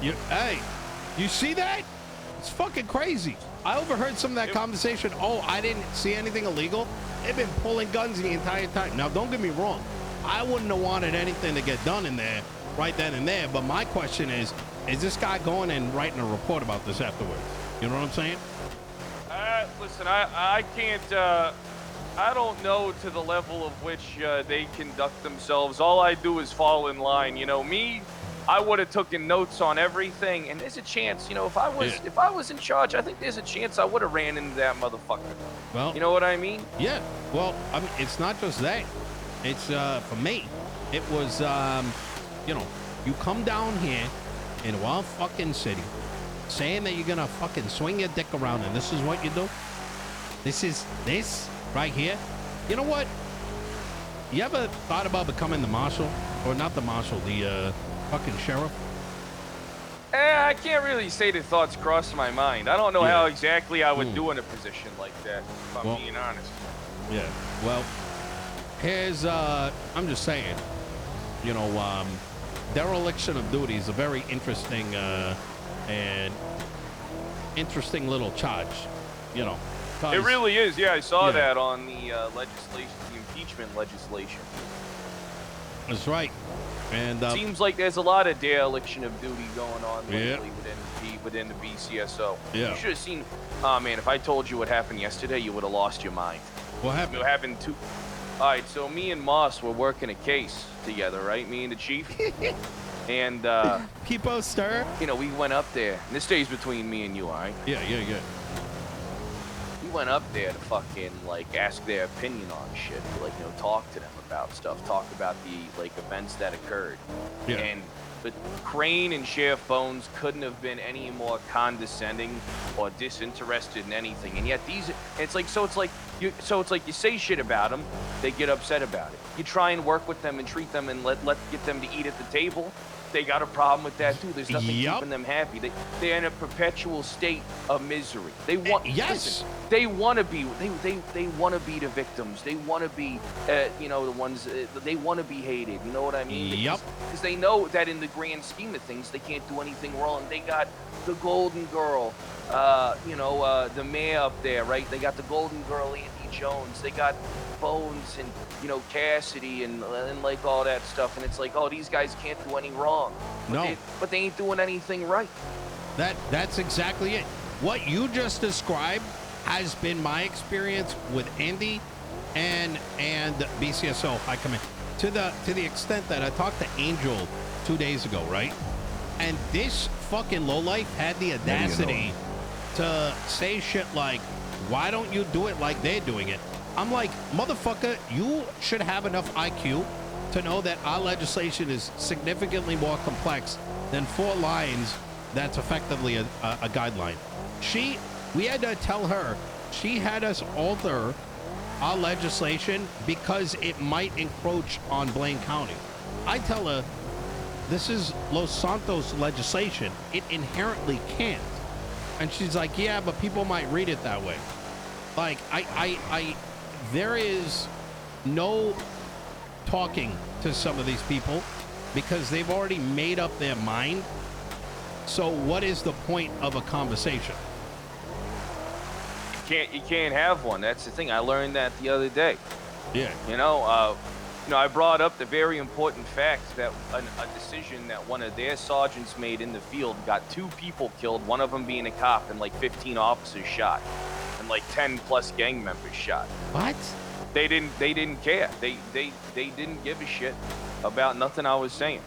Hey, you see that? It's fucking crazy. I overheard some of that conversation. Oh, I didn't see anything illegal. They've been pulling guns the entire time. Now, don't get me wrong. I wouldn't have wanted anything to get done in there right then and there. But my question is this guy going and writing a report about this afterwards? You know what I'm saying? Listen, I can't, I don't know to the level of which they conduct themselves. All I do is fall in line. You know, me, I would have taken notes on everything, and there's a chance, you know, if I was in charge, I think there's a chance I would have ran into that motherfucker. Well, you know what I mean? Yeah. Well, I mean, it's not just that. It's for me. It was, you know, you come down here in a wild fucking city, saying that you're gonna fucking swing your dick around, and this is what you do. This right here. You know what? You ever thought about becoming the marshal, or not the marshal, the fucking sheriff? I can't really say the thoughts crossed my mind. I don't know how exactly I would do in a position like that, if I'm being honest. Yeah. Well, here's, I'm just saying, you know, dereliction of duty is a very interesting, and interesting little charge, you know. It really is. Yeah, I saw that on the legislation, the impeachment legislation. That's right. And seems like there's a lot of dereliction of duty going on lately within the BCSO. Yeah. You should have seen. Oh man, if I told you what happened yesterday, you would have lost your mind. What happened? You happened to. All right, so me and Moss were working a case together, right? Me and the chief. And People stir. You know, we went up there. And this stays between me and you, all right? Yeah. We went up there to fucking like ask their opinion on shit, like, you know, talk to them about stuff, talk about the like events that occurred. Yeah. And but Crane and Sheriff Bones couldn't have been any more condescending or disinterested in anything. And yet it's like you say shit about them, they get upset about it. You try and work with them and treat them and get them to eat at the table. They got a problem with that too. There's nothing keeping them happy. They're in a perpetual state of misery. They want listen, they want to be they want to be the victims. They want to be you know, the ones they want to be hated. You know what I mean? Because they know that in the grand scheme of things they can't do anything wrong. They got the golden girl, you know, the mayor up there, right? They got the golden girl, Andy Jones. They got Bones and, you know, Cassidy and like all that stuff, and it's like, oh, these guys can't do any wrong. But they ain't doing anything right. That's exactly it. What you just described has been my experience with Andy and BCSO High Command, to the extent that I talked to Angel 2 days ago, right? And this fucking lowlife had the audacity to say shit like, why don't you do it like they're doing it? I'm like, motherfucker, you should have enough IQ to know that our legislation is significantly more complex than 4 lines that's effectively a guideline. We had to tell her, she had us alter our legislation because it might encroach on Blaine County. I tell her, this is Los Santos legislation. It inherently can't. And she's like, yeah, but people might read it that way. Like, there is no talking to some of these people because they've already made up their mind. So what is the point of a conversation? You can't have one. That's the thing. I learned that the other day. Yeah. You know, I brought up the very important fact that a decision that one of their sergeants made in the field got 2 people killed, one of them being a cop, and like 15 officers shot. And like 10 plus gang members shot. What? They didn't care. They didn't give a shit about nothing I was saying.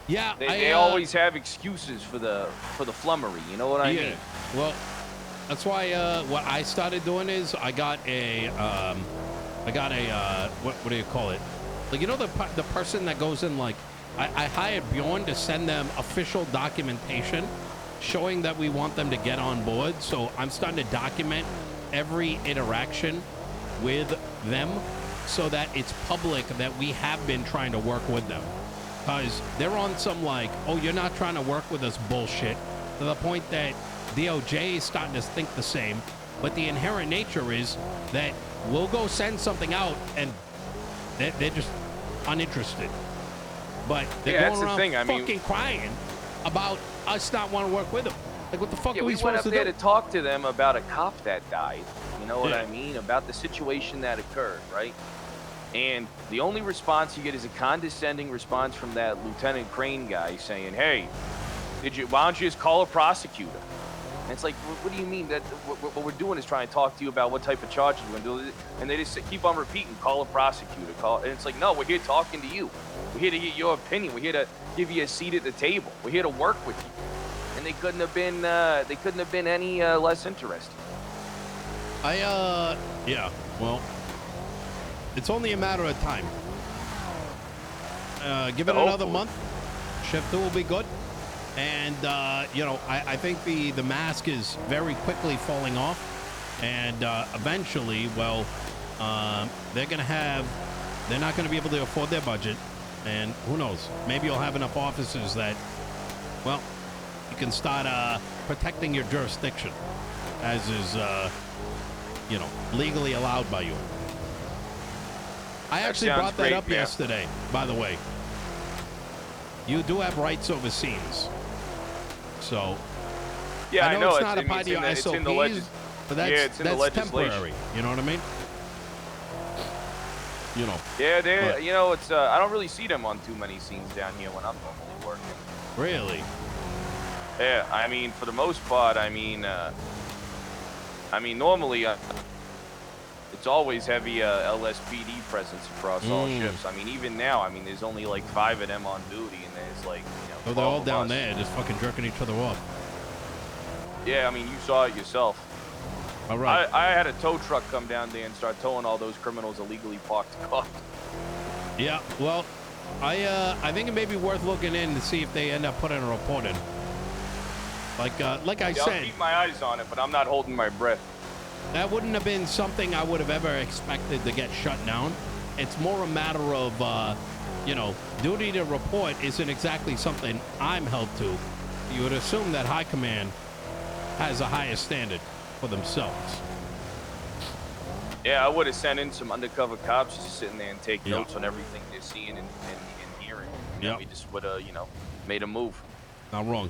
Yeah, they always have excuses for the flummery. You know what I mean? Well, that's why what I started doing is I got a what do you call it? Like, you know, the person that goes in, like, I hired Bjorn to send them official documentation showing that we want them to get on board. So I'm starting to document every interaction with them so that it's public that we have been trying to work with them. Because they're on some like, oh, you're not trying to work with us bullshit, to the point that DOJ is starting to think the same. But the inherent nature is that we'll go send something out and they're just uninterested. but they're Yeah, that's going the around thing, I mean- fucking crying about us not wanting to work with them. Like, what the fuck Yeah, are we we went supposed up to there do? to talk to them about a cop that died. You know what Yeah. I mean? About the situation that occurred, right? And the only response you get is a condescending response from that Lieutenant Crane guy saying, "Hey, why don't you just call a prosecutor?" And it's like, what do you mean? That what we're doing is trying to talk to you about what type of charges we're going to do. And they just keep on repeating, call a prosecutor. And it's like, no, we're here talking to you. We're here to get your opinion. We're here to give you a seat at the table. We're here to work with you. And they couldn't have been any less interested. Yeah, well, it's only a matter of time. Give it another month. Shift 2 will be good. And, you know, I think the mask is very quickly falling off. And eventually, well, they're not going to be able to afford their budget. And who knows? Maybe you'll have enough officers that, well, you can start protecting your jurisdiction, as is, you know, legally allowed by you. I actually brought that up yesterday, by the way. You do have rights over scenes. So, yeah, I know it's not a part of your it's in the SOPs, but that's legislation. temporary. You know what I mean? You know. Yeah, you know, it's I don't really see them on too many scenes down here when I'm normally working. Really? Yeah, I mean, for the most part, I mean, normally it's always heavy LSPD presence across all shifts. I mean, even now, I mean, there's only like 5 of them on duty, and there's like, you know, Oh, they're all down there, just fucking jerking each other off. Yeah, I mean, you saw it yourself. All right. I had a tow truck come down there and start towing all those criminals illegally parked cars. Yeah, well, I think it may be worth looking in to see if they end up putting a report in. Like I said, I'll keep my eyes on it, but I'm not holding my breath. That wouldn't have been something I would have ever expected to get shut down. It's more a matter of, you know, duty to report isn't exactly something I'm held to. You would assume that high command has a higher standard for themselves. Yeah, I would have sent in some undercover cops just sitting there and take notes on everything they're seeing and hearing. Yeah, we just would have, you know, made a move. Not wrong.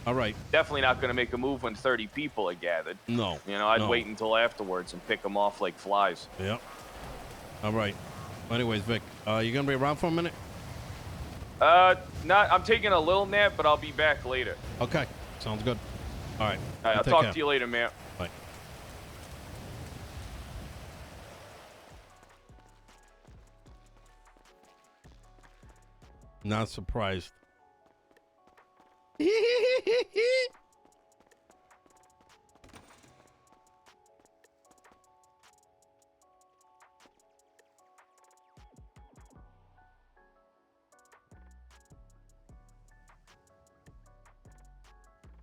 All right. Definitely not going to make a move when 30 people are gathered. No. You know, I'd wait until afterwards and pick them off like flies. Yep. All right. Anyways, Vic, you going to be around for a minute? I'm taking a little nap, but I'll be back later. Okay. Sounds good. All right. I'll talk to you later, man. Bye. Not surprised.